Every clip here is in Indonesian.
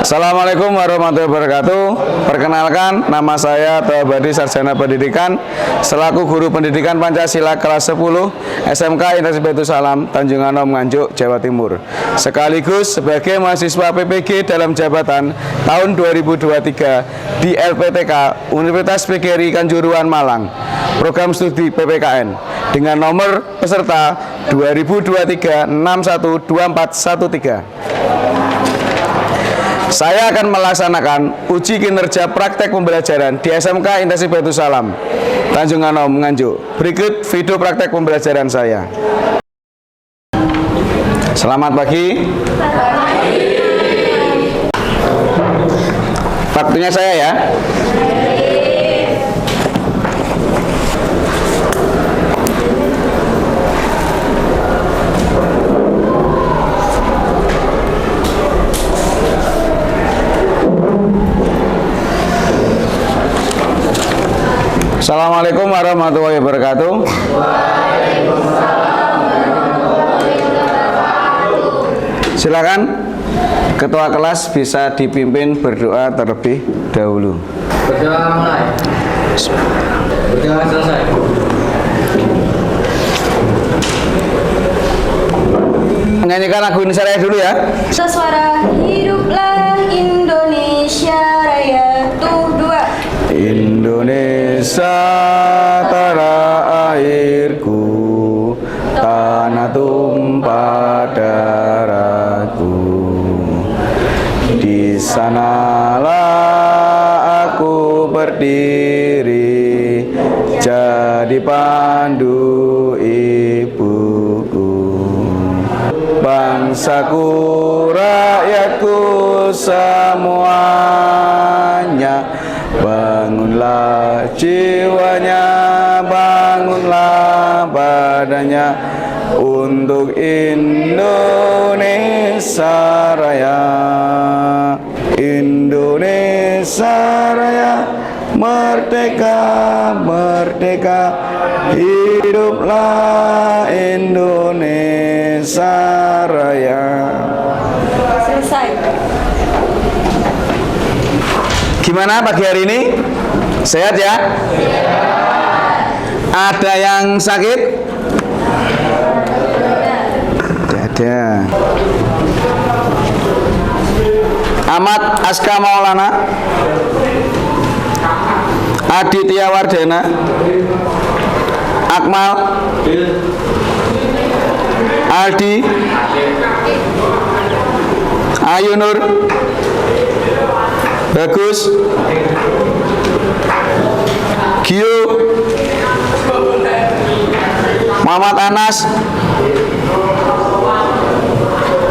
Assalamualaikum warahmatullahi wabarakatuh. Perkenalkan, nama saya Tabadi Sarjana Pendidikan selaku guru pendidikan Pancasila kelas 10 SMK Indah Baitul Salam Tanjung Anom Nganjuk, Jawa Timur, sekaligus sebagai mahasiswa PPG dalam jabatan tahun 2023 di LPTK Universitas PGRI Kanjuruhan Malang, program studi PPKN dengan nomor peserta 2023 612413. Saya akan melaksanakan uji kinerja praktek pembelajaran di SMK Indah Baitul Salam Tanjung Anom Nganjuk. Berikut video praktek pembelajaran saya. Selamat pagi. Waktunya saya ya. Assalamualaikum warahmatullahi wabarakatuh. Silakan ketua kelas bisa dipimpin berdoa terlebih dahulu. Berdoa mulai. Berdoa selesai. Menyanyikan lagu Indonesia Raya dulu ya. Suara hiduplah Indonesia Raya tuh dua. Indonesia tanah airku, tanah tumpah darahku. Di sanalah aku berdiri, jadi pandu ibuku. Bangsaku, rakyatku semuanya, bangunlah jiwanya, bangunlah badannya untuk Indonesia Raya. Indonesia Raya, merdeka, merdeka, hiduplah Indonesia Raya. Selesai. Gimana pagi hari ini? Sehat ya? Ada yang sakit? Tidak ada. Ahmad Aska Maulana, Aditya Wardana, Akmal, Aldi, Ayu Nur, Bagus, Gio, Muhammad Anas,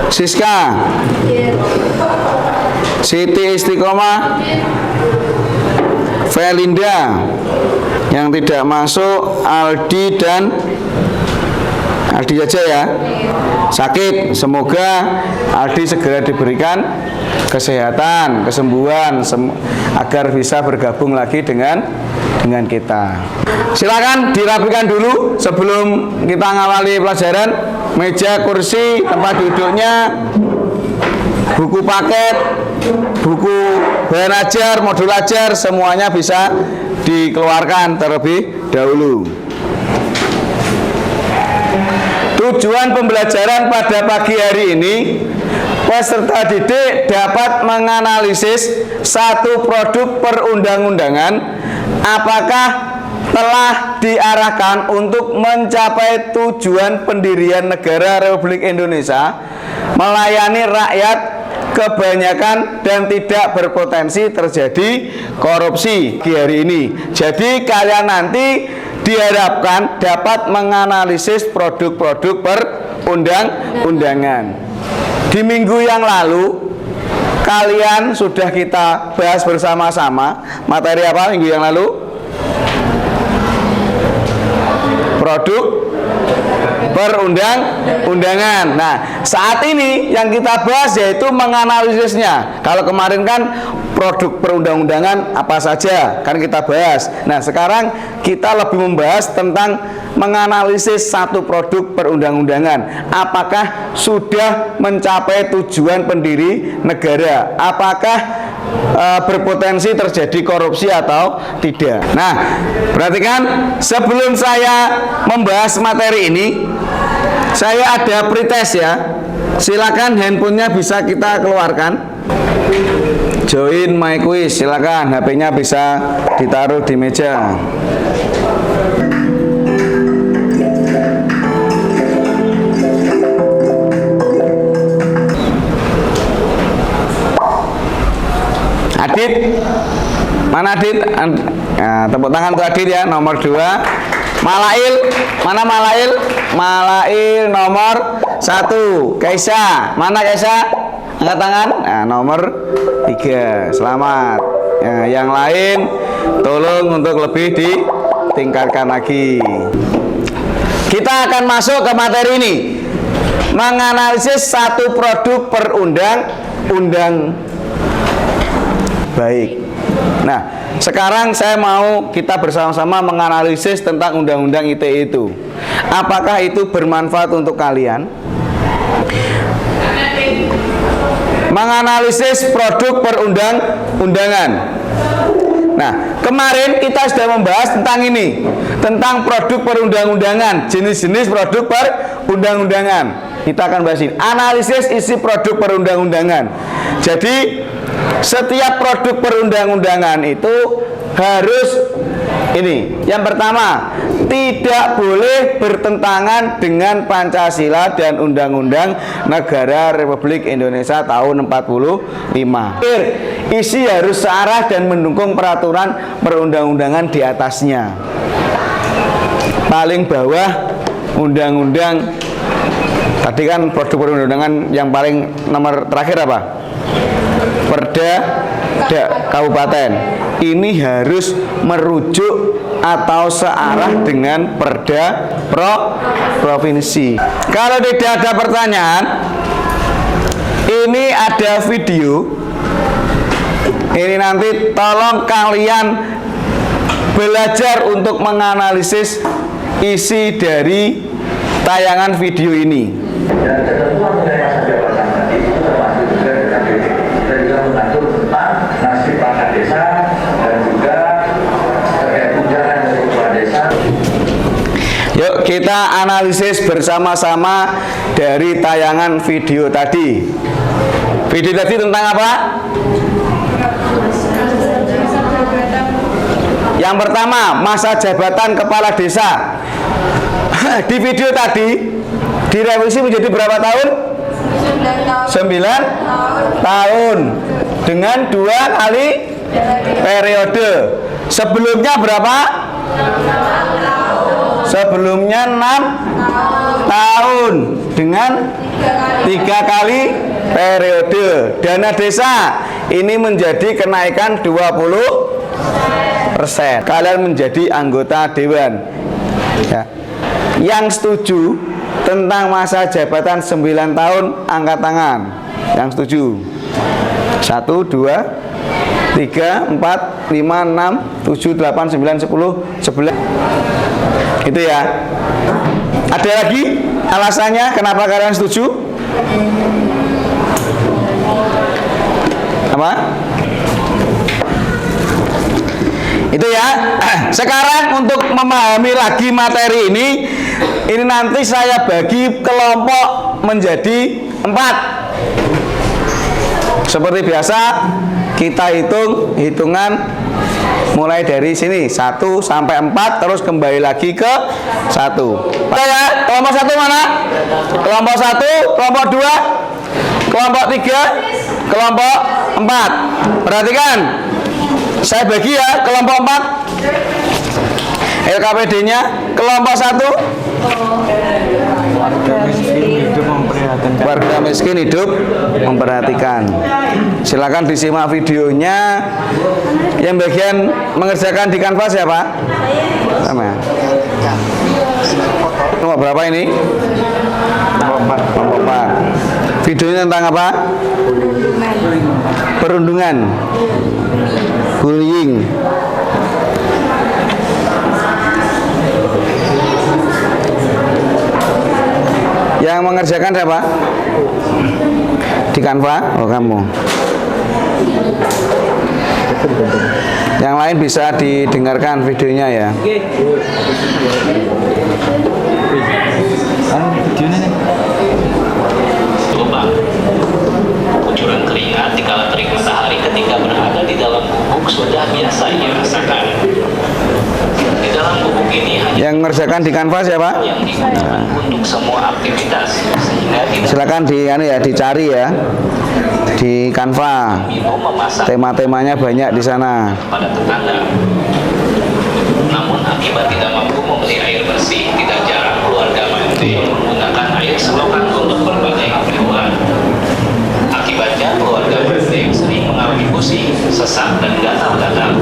Siska, Siti Istiqomah, Felinda. Yang tidak masuk Aldi dan Aldi saja ya, sakit. Semoga Aldi segera diberikan kesehatan, kesembuhan, agar bisa bergabung lagi dengan kita. Silakan dirapikan dulu sebelum kita ngawali pelajaran. Meja, kursi, tempat duduknya, buku paket, buku bahan ajar, modul ajar, semuanya bisa dikeluarkan terlebih dahulu. Tujuan pembelajaran pada pagi hari ini, peserta didik dapat menganalisis satu produk perundang-undangan apakah telah diarahkan untuk mencapai tujuan pendirian negara Republik Indonesia, melayani rakyat kebanyakan dan tidak berpotensi terjadi korupsi di hari ini. Jadi kalian nanti diharapkan dapat menganalisis produk-produk perundang-undangan. Di minggu yang lalu kalian sudah kita bahas bersama-sama materi apa minggu yang lalu? Produk perundang-undangan. Nah, saat ini yang kita bahas yaitu menganalisisnya. Kalau kemarin kan produk perundang-undangan apa saja kan kita bahas. Nah, sekarang kita lebih membahas tentang menganalisis satu produk perundang-undangan. Apakah sudah mencapai tujuan pendiri negara? Apakah berpotensi terjadi korupsi atau tidak? Nah, perhatikan, sebelum saya membahas materi ini, saya ada pretest ya. Silakan handphonenya bisa kita keluarkan. Join my quiz, silakan. HP-nya bisa ditaruh di meja. Adit, mana Adit? Nah, tepuk tangan untuk Adit ya, nomor 2. Malail, mana Malail? Malail nomor 1. Kaisa, mana Kaisa? Angkat tangan. Nah, nomor 3. Selamat. Nah, yang lain tolong untuk lebih ditingkatkan lagi. Kita akan masuk ke materi ini. Menganalisis satu produk perundang-undang. Baik. Nah, sekarang saya mau kita bersama-sama menganalisis tentang undang-undang ITE itu. Apakah itu bermanfaat untuk kalian? Menganalisis produk perundang-undangan. Nah, kemarin kita sudah membahas tentang ini, tentang produk perundang-undangan, jenis-jenis produk perundang-undangan. Kita akan bahas ini, analisis isi produk perundang-undangan. Jadi setiap produk perundang-undangan itu harus ini. Yang pertama, tidak boleh bertentangan dengan Pancasila dan Undang-Undang Negara Republik Indonesia tahun 45. Isi harus searah dan mendukung peraturan perundang-undangan di atasnya. Paling bawah undang-undang. Tadi kan produk perundang-undangan yang paling nomor terakhir apa? Perda kabupaten. Ini harus merujuk atau searah dengan perda provinsi. Kalau tidak ada pertanyaan, ini ada video. Ini nanti tolong kalian belajar untuk menganalisis isi dari tayangan video ini. Dan ketentuan mengenai masa jabatan tadi itu termasuk juga dengan kita juga mengatur tentang nasib perangkat desa dan juga terkait tunjangan dari kepala desa. Yuk kita analisis bersama-sama dari tayangan video tadi. Video tadi tentang apa? Yang pertama, masa jabatan kepala desa. Di video tadi direvisi menjadi berapa tahun? 9 tahun dengan 2 kali periode. Sebelumnya berapa? Sebelumnya 6 tahun dengan 3 kali periode. Dana desa ini menjadi kenaikan 20%. Kalian menjadi anggota dewan ya. Yang setuju tentang masa jabatan 9 tahun angkat tangan. Yang setuju 1, 2, 3, 4, 5, 6, 7, 8, 9, 10, 11. Itu ya. Ada lagi alasannya kenapa kalian setuju? Apa? Itu ya. Sekarang untuk memahami lagi materi ini nanti saya bagi kelompok menjadi 4. Seperti biasa kita hitungan mulai dari sini 1 sampai 4 terus kembali lagi ke 1. Ya, kelompok 1 mana? Kelompok 1, kelompok 2, kelompok 3, kelompok 4. Perhatikan. Saya bagi ya kelompok 4. LKPD-nya kelompok 1 warga miskin hidup memperhatikan. Silakan disimak videonya. Yang bagian mengerjakan di kanvas siapa? Sama. kelompok berapa ini? Kelompok 4. Videonya tentang apa? Perundungan. Bullying. Yang mengerjakan siapa? Di Canva? Oh, kamu. Yang lain bisa didengarkan videonya ya. Lubang. Kucuran keringat di kala terik matahari ketika berada di dalam gubuk sudah biasa ia rasakan. Di dalam gubuk ini hanya Yang mengerjakan di Canva siapa? yang digunakan untuk semua aktivitas sehingga tidak Silakan dicari ya di Canva. minum memasak Tema-temanya banyak di sana. pada tetangga. Namun akibat tidak mampu membeli air bersih, tidak jarang keluarga Mante menggunakan air selokan untuk berbagai keperluan. Akibatnya keluarga Mante sering mengalami pusing, sesak, dan gatal-gatal.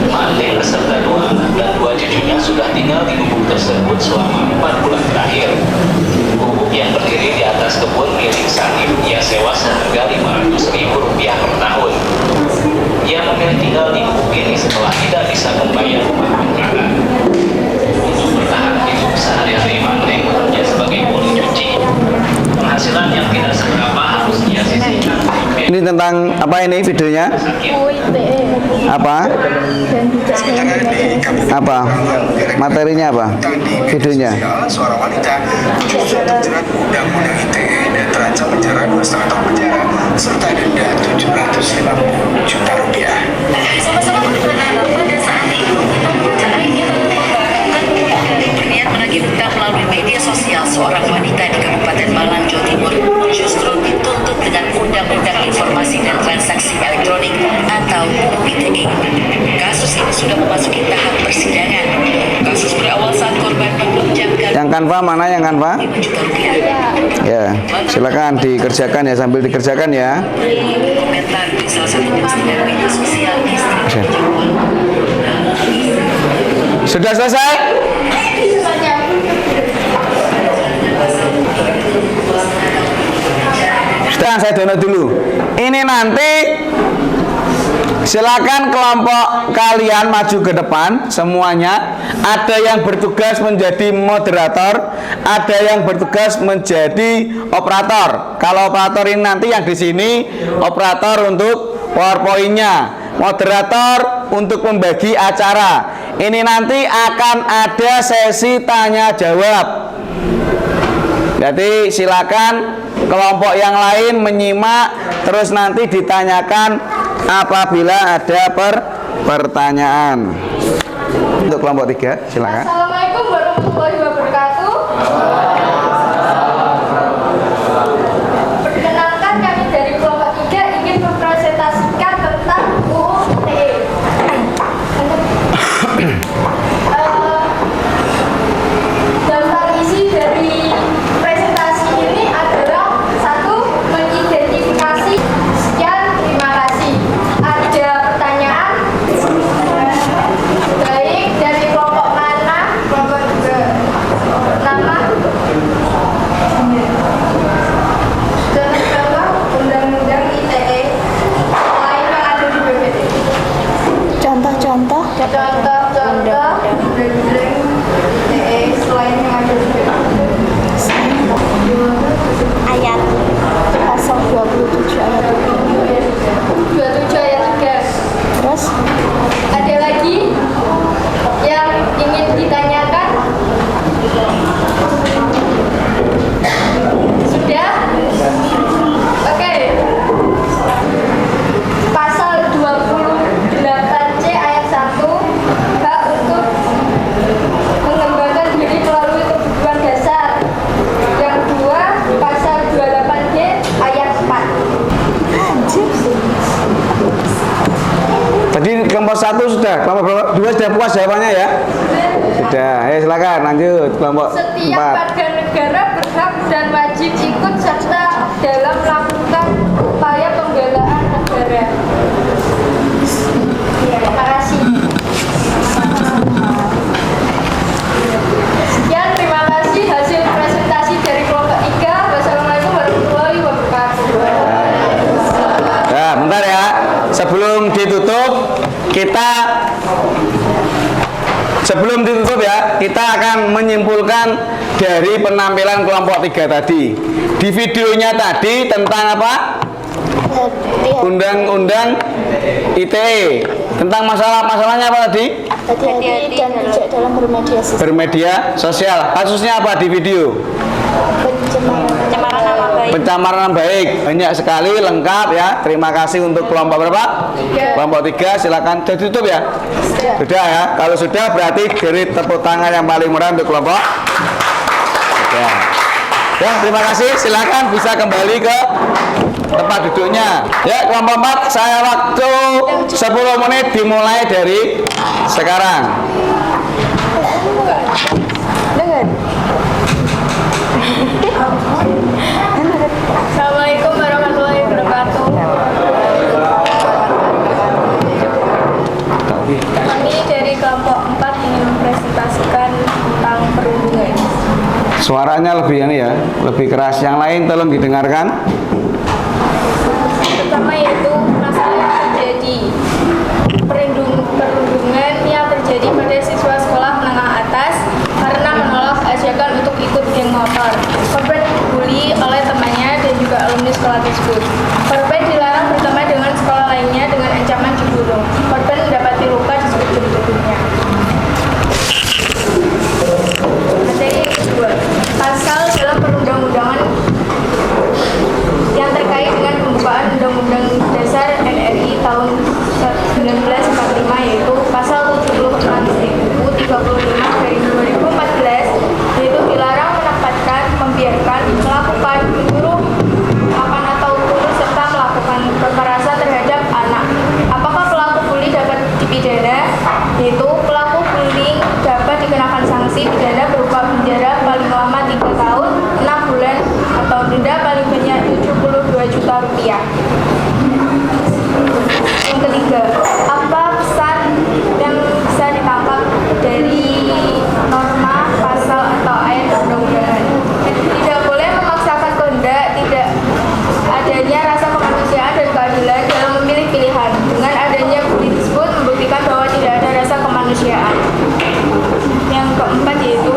Mante beserta 2 anak dan 2 cucunya sudah tinggal di gubuk tersebut selama 4 bulan terakhir. Gubuk yang berdiri di atas kebun milik Sanif ia sewa seharga Rp500.000 per tahun. Ia memilih tinggal di gubuk ini setelah tidak bisa membayar rumah kontrakan. Untuk bertahan hidup sehari-hari Mante bekerja sebagai kuli cuci. Penghasilan yang tidak seberapa harus ia sisihkan. Ini tentang apa ini videonya? Apa? Apa? Materinya apa? Videonya? Seorang wanita justru terjerat undang-undang ITE dan terancam penjara 2,5 tahun penjara serta denda Rp750 juta. Sama-sama berkenalan pada saat itu berniat menagih hutang melalui media sosial. Seorang wanita di Kabupaten Malang, Jawa Timur justru dituntut dengan Undang-Undang Informasi dan Transaksi Elektronik atau ITE. Kasus ini sudah memasuki tahap persidangan. Kasus berawal saat korban meminjamkan Yang Canva mana yang Canva? Rp5 juta. Ya, silakan dikerjakan ya, sambil dikerjakan ya. Komentar di salah satu postingan media sosial istri terjual. Sudah selesai? Sudah, saya download dulu. Ini nanti silakan kelompok kalian maju ke depan semuanya. Ada yang bertugas menjadi moderator, ada yang bertugas menjadi operator. Kalau operator ini nanti yang di sini operator untuk PowerPoint-nya, moderator untuk membagi acara. Ini nanti akan ada sesi tanya jawab. Jadi silakan kelompok yang lain menyimak, terus nanti ditanyakan apabila ada pertanyaan. Untuk kelompok 3, silakan. Assalamualaikum warahmatullahi wabarakatuh. Perkenalkan, kami dari kelompok 3 ingin mempresentasikan tentang UU ITE. Daftar isi dari presentasi ini adalah 1. Mengidentifikasi. Sekian, terima kasih. Ada pertanyaan? Baik, dari kelompok mana? Kelompok 2. Nama? Tentang Undang-Undang ITE lain yang ada di BPT. Contoh-contoh Contoh-contoh Undang-Undang ITE selain yang ada di BPT. ayat pasal 27 ayat 27 ayat 3. terus Ada lagi yang ingin ditanyakan? Sudah? Oke. Pasal 28C ayat 1, hak untuk mengembangkan diri melalui kebutuhan dasar. Yang kedua, pasal 28D ayat 4. Tadi kelompok 1 sudah, kelompok 2 sudah puas jawabannya ya? Sudah, ayo silakan lanjut kelompok Setiap 4. warga negara berhak dan wajib ikut serta dalam melakukan upaya pembelaan negara. Terima kasih. Sekian, terima sebelum ditutup sebelum ditutup ya, kita akan menyimpulkan dari penampilan kelompok 3 tadi. Di videonya tadi tentang apa? Undang-undang ITE. Tentang masalahnya apa tadi? Hati-hati dan bijak dalam bermedia sosial. Bermedia sosial. Kasusnya apa di video? Pencemaran nama baik. Pencemaran nama baik. Banyak sekali, lengkap ya. Terima kasih untuk kelompok berapa? Kelompok 3. Silakan. Sudah ditutup ya? Sudah ya. Kalau sudah berarti beri tepuk tangan yang paling murah untuk kelompok. Sudah. Ya, terima kasih. Silakan bisa kembali ke tempat duduknya. Ya, kelompok 4, saya waktu 10 menit dimulai dari sekarang. Assalamualaikum warahmatullahi wabarakatuh. Kami dari kelompok 4 ingin mempresentasikan tentang perundungan. Suaranya lebih ini ya, lebih keras. Yang lain tolong didengarkan. Pertama yaitu masalah yang terjadi perundungan yang terjadi pada siswa sekolah menengah atas karena menolak ajakan untuk ikut geng motor. Korban dibully oleh temannya dan juga alumni sekolah tersebut. Korban dilarang berteman dengan sekolah lainnya dengan ancaman dibunuh. Korban mendapati luka di sekujur tubuhnya. Materi yang kedua, pasal dalam perundang-undangan yang terkait dengan pembukaan Undang-Undang Dasar NRI tahun 1945 yaitu pasal 76/35 dari 2014 yaitu dilarang menempatkan, membiarkan, melakukan, menyuruh, makan atau turut serta melakukan kekerasan terhadap anak. Apakah pelaku bully dapat dipidana? Yaitu pelaku bullying dapat dikenakan sanksi pidana berupa penjara paling lama 3 tahun, 6 bulan atau denda paling banyak 72 juta rupiah. Yang ketiga, apa pesan yang bisa ditangkap dari norma, pasal atau ayat undang-undangan? Tidak boleh memaksakan kehendak, tidak adanya rasa kemanusiaan dan keadilan dalam memilih pilihan. Dengan adanya bukti tersebut membuktikan bahwa tidak ada rasa kemanusiaan. Yang keempat yaitu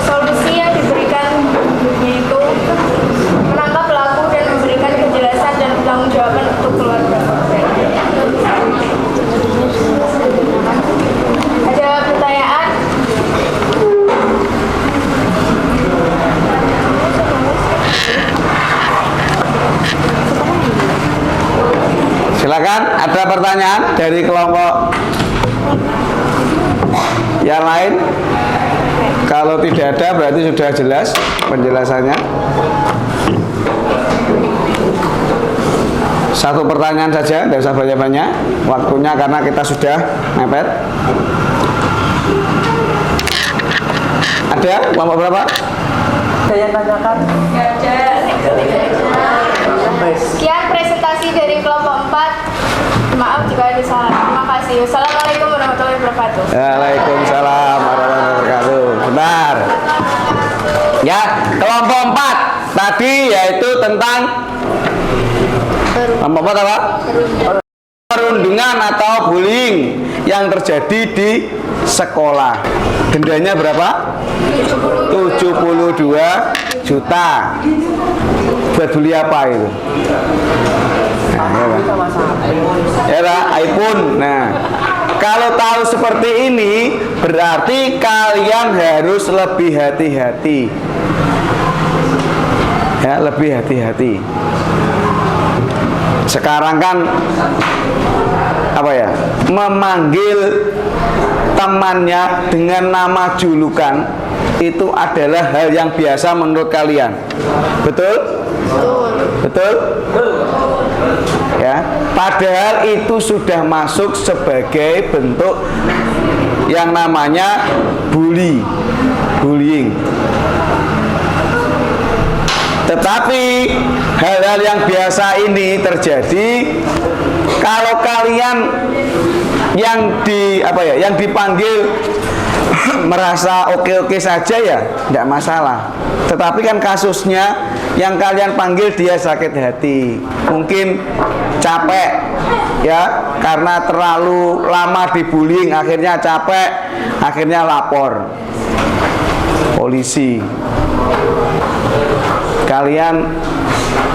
solusi yang diberikan yaitu menangkap pelaku dan memberikan penjelasan dan pertanggungjawaban untuk keluarga korban. Ada pertanyaan? Silakan, ada pertanyaan dari kelompok yang lain? Kalau tidak ada berarti sudah jelas penjelasannya. Satu pertanyaan saja, tidak usah banyak-banyak waktunya karena kita sudah mepet. Ada kelompok berapa? Ada yang tanyakan? Tidak ada. Sekian presentasi dari kelompok 4. Maaf jika ada salah. Terima kasih. Wassalamualaikum warahmatullahi wabarakatuh. Waalaikumsalam warahmatullahi wabarakatuh. Benar. Ya, kelompok 4 tadi yaitu tentang kelompok apa? Perundungan atau bullying yang terjadi di sekolah. Dendanya berapa? 72 juta. Buat beli apa itu? Ya lah, iPhone. Nah, kalau tahu seperti ini berarti kalian harus lebih hati-hati. Ya, lebih hati-hati. Sekarang kan apa ya? Memanggil temannya dengan nama julukan itu adalah hal yang biasa menurut kalian. Betul? Betul? Ya, padahal itu sudah masuk sebagai bentuk yang namanya bullying. Tetapi hal-hal yang biasa ini terjadi kalau kalian yang dipanggil merasa oke-oke saja ya tidak masalah. Tetapi kan kasusnya yang kalian panggil dia sakit hati, mungkin capek ya karena terlalu lama dibullying, akhirnya capek, akhirnya lapor polisi. Kalian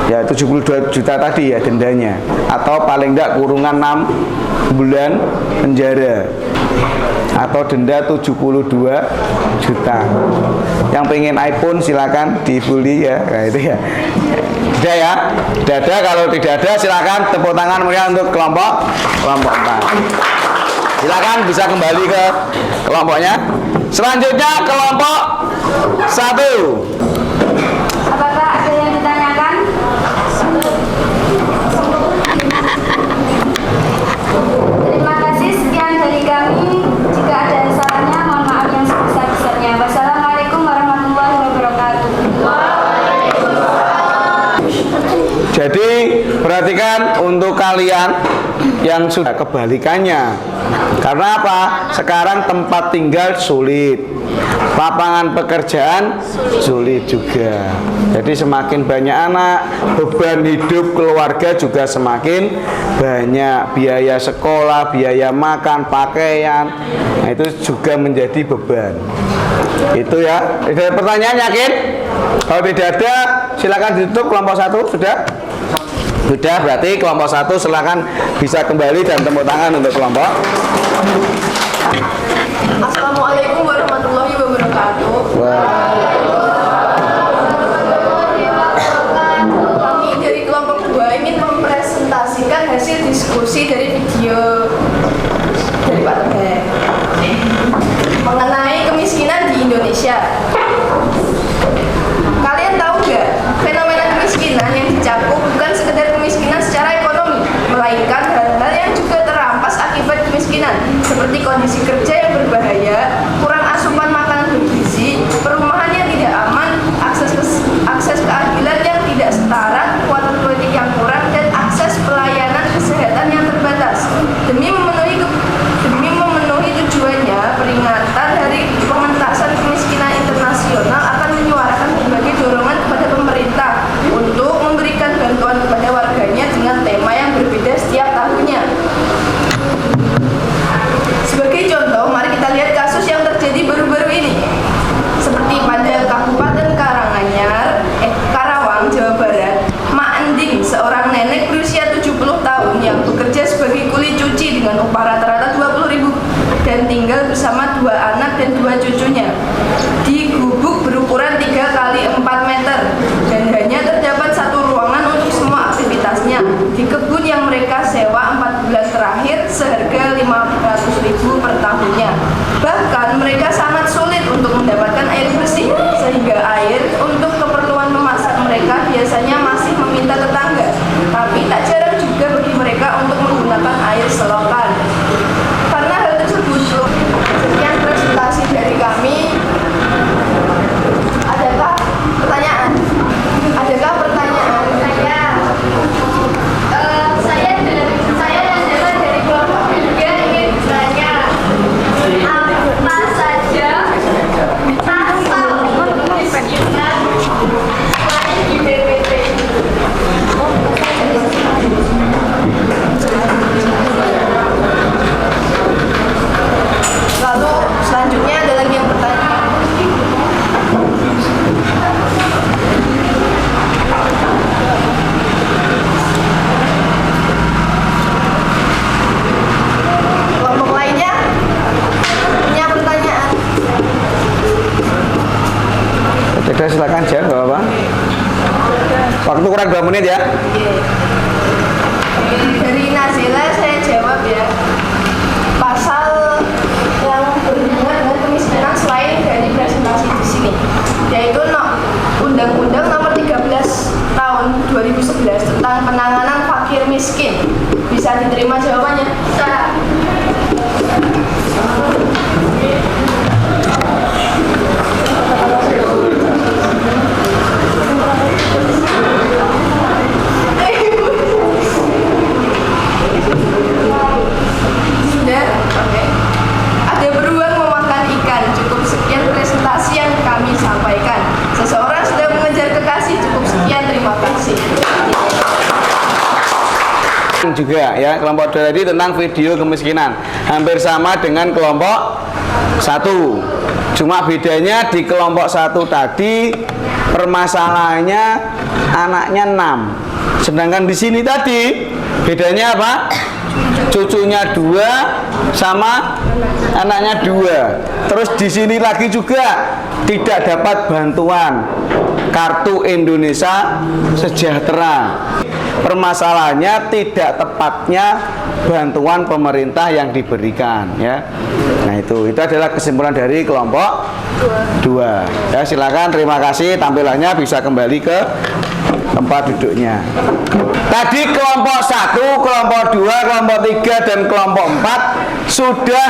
ya 72 juta tadi ya dendanya, atau paling tidak kurungan 6 bulan penjara atau denda 72 juta. Yang pengen iPhone silakan dibully ya, kayak itu ya. Sudah ya, tidak ada. Kalau tidak ada silakan tepuk tangan meriah untuk kelompok 4. Silakan bisa kembali ke kelompoknya. Selanjutnya kelompok 1. Apakah ada yang ditanyakan? Terima kasih, sekian dari kami. Jika ada salahnya, mohon maaf yang sebesar-besarnya. Wassalamualaikum warahmatullahi wabarakatuh. Jadi perhatikan untuk kalian yang sudah kebalikannya. Karena apa? Sekarang tempat tinggal sulit, lapangan pekerjaan sulit juga. Jadi semakin banyak anak, beban hidup keluarga juga semakin banyak. Biaya sekolah, biaya makan, pakaian, nah itu juga menjadi beban. Itu ya. Ada pertanyaan, yakin? Kalau tidak ada silakan ditutup. Kelompok 1 sudah? Sudah, berarti kelompok 1 silakan bisa kembali dan tepuk tangan untuk kelompok. Assalamualaikum warahmatullahi wabarakatuh. Kami dari kelompok 2 ingin mempresentasikan hasil diskusi dari video dari Pak Teh mengenai kemiskinan di Indonesia. Kalian tahu nggak, fenomena kemiskinan yang dicakup bukan sekedar kemiskinan secara ekonomi, melainkan hal-hal yang juga terampas akibat kemiskinan, seperti kondisi kerja yang berbahaya, kurang asupan makanan bergizi, perumahan yang tidak aman, akses keadilan yang tidak setara, kekuatan politik yang kurang, dan akses pelayanan kesehatan yang terbatas. Demi memenuhi tujuannya, peringatan Hari Pengentasan Kemiskinan Internasional akan menyuarakan berbagai dorongan kepada pemerintah untuk memberikan bantuan kepada warganya dengan tema yang berbeda setiap tahunnya. Sebagai contoh, mari kita lihat kasus yang terjadi baru-baru ini. Seperti pada Kabupaten Karawang, Jawa Barat, Mak Ending, seorang nenek berusia 70 tahun yang bekerja sebagai kuli cuci dengan upah rata-rata 20.000 dan tinggal bersama 2 anak dan 2 cucunya di gubuk berukuran 3 x 4 meter dan hanya terdapat 1 ruangan untuk semua aktivitasnya di kebun yang mereka sewa 4 bulan terakhir seharga 500.000 per tahunnya. Bahkan mereka sangat sulit untuk mendapatkan air bersih, sehingga air untuk keperluan memasak mereka biasanya masih meminta tetangga, tapi tak jarang juga bagi mereka untuk menggunakan air selokan. Karena hal tersebut, sekian presentasi dari kami. Adakah pertanyaan? Saya dari kelompok 3 ingin bertanya, apa saja pasal kemiskinan selain di DPT? Lalu selanjutnya ada lagi yang bertanya. Kelompok lainnya punya pertanyaan? Tidak, silakan jawab, nggak apa-apa. Waktu kurang 2 menit ya. Dari Nazila saya jawab ya. Pasal yang berhubungan dengan kemiskinan selain dari presentasi di sini, yaitu Undang-Undang Nomor 13 Tahun 2011 tentang penanganan fakir miskin. Bisa diterima jawabannya? Bisa. Sudah? Oke. Ada beruang memakan ikan. juga ya, kelompok 2 tadi tentang video kemiskinan. Hampir sama dengan kelompok 1. Cuma bedanya di kelompok 1 tadi permasalahannya anaknya 6. Sedangkan di sini tadi bedanya apa? Cucunya 2 sama anaknya 2. Terus di sini lagi juga tidak dapat bantuan Kartu Indonesia Sejahtera. Permasalahannya tidak tepatnya bantuan pemerintah yang diberikan ya. Nah itu adalah kesimpulan dari kelompok 2. Ya, silakan, terima kasih, tampilannya bisa kembali ke tempat duduknya. Tadi kelompok 1, kelompok 2, kelompok 3 dan kelompok 4 sudah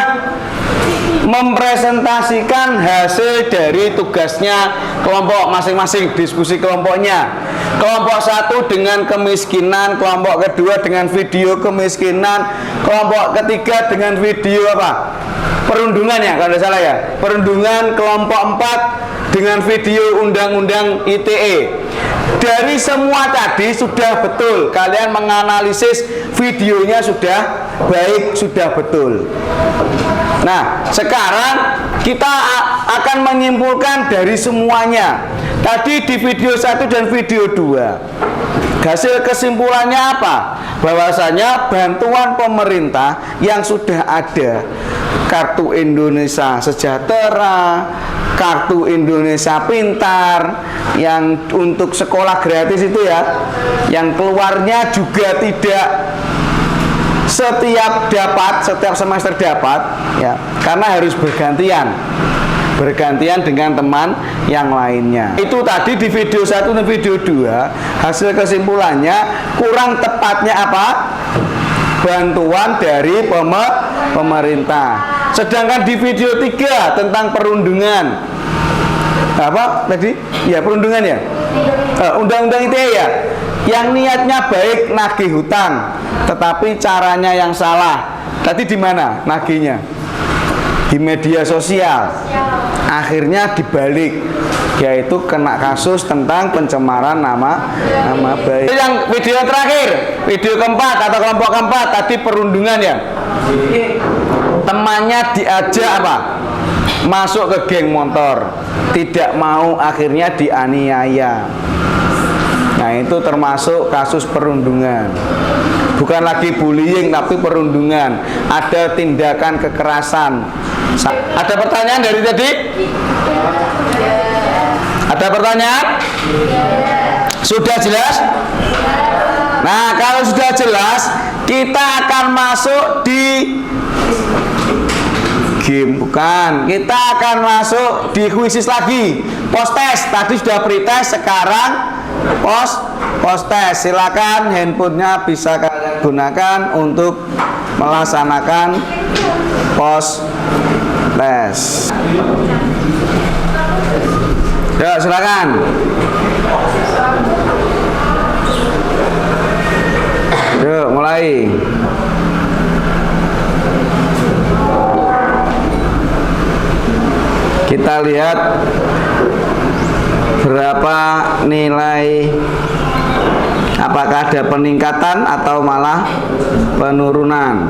mempresentasikan hasil dari tugasnya kelompok masing-masing, diskusi kelompoknya. Kelompok 1 dengan kemiskinan, kelompok kedua dengan video kemiskinan, kelompok ketiga dengan video apa? Perundungan ya, kalau tidak salah ya. Perundungan. Kelompok 4 dengan video undang-undang ITE. Dari semua tadi sudah betul, kalian menganalisis videonya sudah baik, sudah betul. Nah, sekarang kita akan menyimpulkan dari semuanya. Tadi di video 1 dan video 2, hasil kesimpulannya apa? Bahwasanya bantuan pemerintah yang sudah ada, Kartu Indonesia Sejahtera, Kartu Indonesia Pintar, yang untuk sekolah gratis itu ya, yang keluarnya juga tidak setiap semester dapat ya, karena harus bergantian dengan teman yang lainnya. Itu tadi di video 1 dan video 2, hasil kesimpulannya kurang tepatnya apa? Bantuan dari pemerintah. Sedangkan di video 3 tentang perundungan, apa tadi? Ya, perundungan ya. Undang-undang ITE ya. Yang niatnya baik nagih hutang, tetapi caranya yang salah. Tadi di mana nagihnya? Di media sosial. Akhirnya dibalik, yaitu kena kasus tentang pencemaran nama baik. Yang video terakhir, video keempat atau kelompok keempat tadi perundungan ya. Temannya diajak apa? Masuk ke geng motor, tidak mau, akhirnya dianiaya. Nah itu termasuk kasus perundungan. Bukan lagi bullying tapi perundungan. Ada tindakan kekerasan. Ada pertanyaan dari tadi? Ada pertanyaan? Sudah jelas? Nah kalau sudah jelas, kita akan masuk di game, bukan. Kita akan masuk di kuisis lagi. Post test, tadi sudah pretest, sekarang post test. Silakan handphonenya bisa kalian gunakan untuk melaksanakan post test. Ya, silakan. Yuk, mulai. Kita lihat berapa nilai, apakah ada peningkatan atau malah penurunan.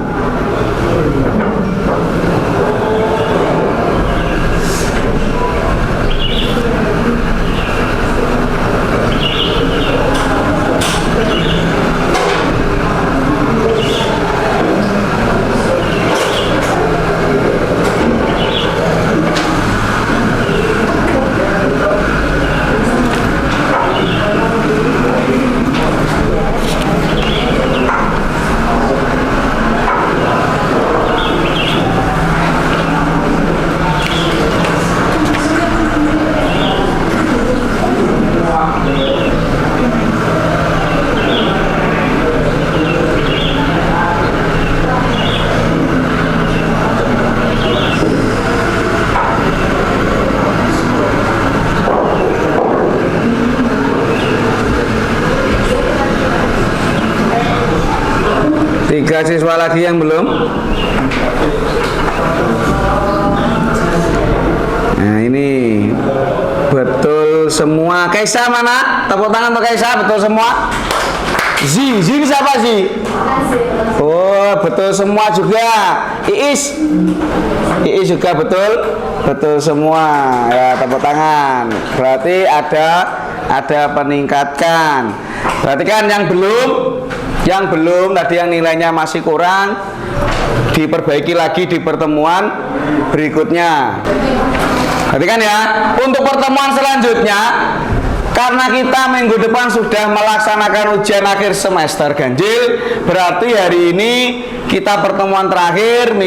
Tiga siswa lagi yang belum. Nah ini betul semua. Kaisa mana? Tepuk tangan untuk Kaisa, betul semua. Zi ini siapa Zi? Oh, betul semua juga. Iis juga betul semua. Ya, tepuk tangan. Berarti ada peningkatkan. Berarti kan yang belum tadi yang nilainya masih kurang, diperbaiki lagi di pertemuan berikutnya. Berarti kan ya, untuk pertemuan selanjutnya, karena kita minggu depan sudah melaksanakan ujian akhir semester ganjil, berarti hari ini kita pertemuan terakhir.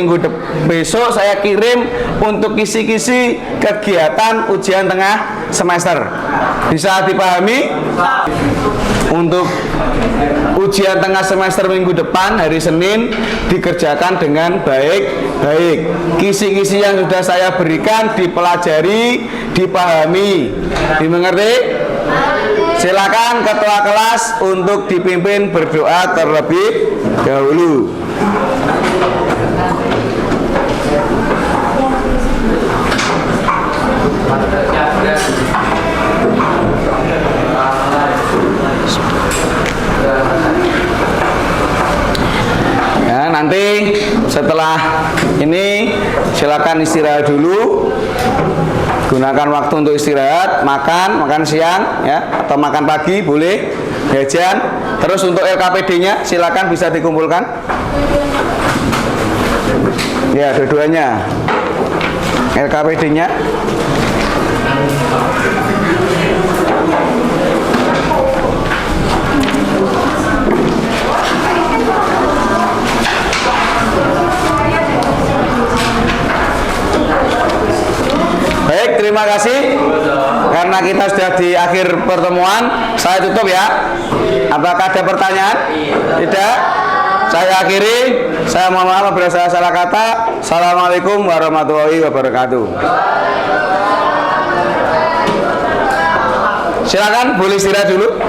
Besok saya kirim untuk kisi-kisi kegiatan ujian tengah semester. Bisa dipahami? Untuk ujian tengah semester minggu depan hari Senin dikerjakan dengan baik-baik. Kisi-kisi yang sudah saya berikan dipelajari, dipahami, dimengerti? Silakan ketua kelas untuk dipimpin berdoa terlebih dahulu. Ya, nanti setelah ini silakan istirahat dulu. Gunakan waktu untuk istirahat, makan siang ya, atau makan pagi boleh, jajan. Terus untuk LKPD-nya silakan bisa dikumpulkan. Ya, dua-duanya. LKPD-nya. Baik, terima kasih. Karena kita sudah di akhir pertemuan, saya tutup ya. Apakah ada pertanyaan? Tidak? Saya akhiri. Saya mohon maaf apabila saya salah kata. Assalamualaikum warahmatullahi wabarakatuh. Silakan, boleh istirahat dulu.